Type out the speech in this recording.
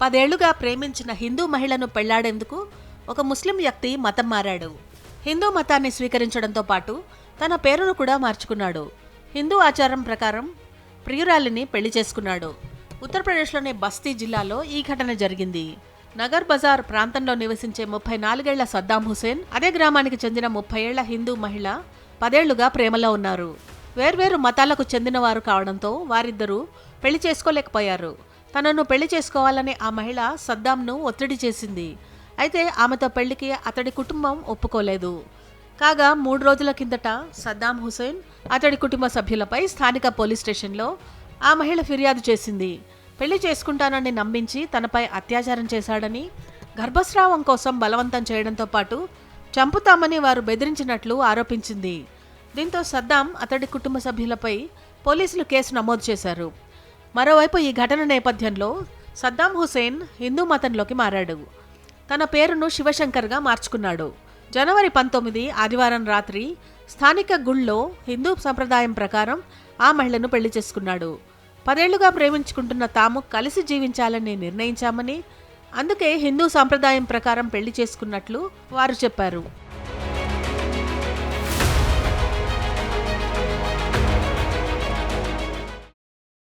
10 ఏళ్లుగా ప్రేమించిన హిందూ మహిళను పెళ్లాడేందుకు ఒక ముస్లిం వ్యక్తి మతం మారాడు. హిందూ మతాన్ని స్వీకరించడంతో పాటు తన పేరును కూడా మార్చుకున్నాడు. హిందూ ఆచారం ప్రకారం ప్రియురాలిని పెళ్లి చేసుకున్నాడు. ఉత్తరప్రదేశ్లోని బస్తీ జిల్లాలో ఈ ఘటన జరిగింది. నగర్ బజార్ ప్రాంతంలో నివసించే 34 ఏళ్ల సద్దాం హుసేన్, అదే గ్రామానికి చెందిన 30 ఏళ్ల హిందూ మహిళ 10 ఏళ్లుగా ప్రేమలో ఉన్నారు. వేర్వేరు మతాలకు చెందినవారు కావడంతో వారిద్దరూ పెళ్లి చేసుకోలేకపోయారు. తనను పెళ్లి చేసుకోవాలని ఆ మహిళ సద్దాంను ఒత్తిడి చేసింది. అయితే ఆమెతో పెళ్లికి అతడి కుటుంబం ఒప్పుకోలేదు. కాగా 3 రోజుల కిందట సద్దాం హుసేన్ అతడి కుటుంబ సభ్యులపై స్థానిక పోలీస్ స్టేషన్లో ఆ మహిళ ఫిర్యాదు చేసింది. పెళ్లి చేసుకుంటానని నమ్మించి తనపై అత్యాచారం చేశాడని, గర్భస్రావం కోసం బలవంతం చేయడంతో పాటు చంపుతామని వారు బెదిరించినట్లు ఆరోపించింది. దీంతో సద్దాం అతడి కుటుంబ సభ్యులపై పోలీసులు కేసు నమోదు చేశారు. మరోవైపు ఈ ఘటన నేపథ్యంలో సద్దాం హుసేన్ హిందూ మతంలోకి మారాడు. తన పేరును శివశంకర్గా మార్చుకున్నాడు. జనవరి 19 ఆదివారం రాత్రి స్థానిక గుళ్లో హిందూ సంప్రదాయం ప్రకారం ఆ మహిళను పెళ్లి చేసుకున్నాడు. 10 ఏళ్లుగా ప్రేమించుకుంటున్న తాము కలిసి జీవించాలని నిర్ణయించామని, అందుకే హిందూ సంప్రదాయం ప్రకారం పెళ్లి చేసుకున్నట్లు వారు చెప్పారు.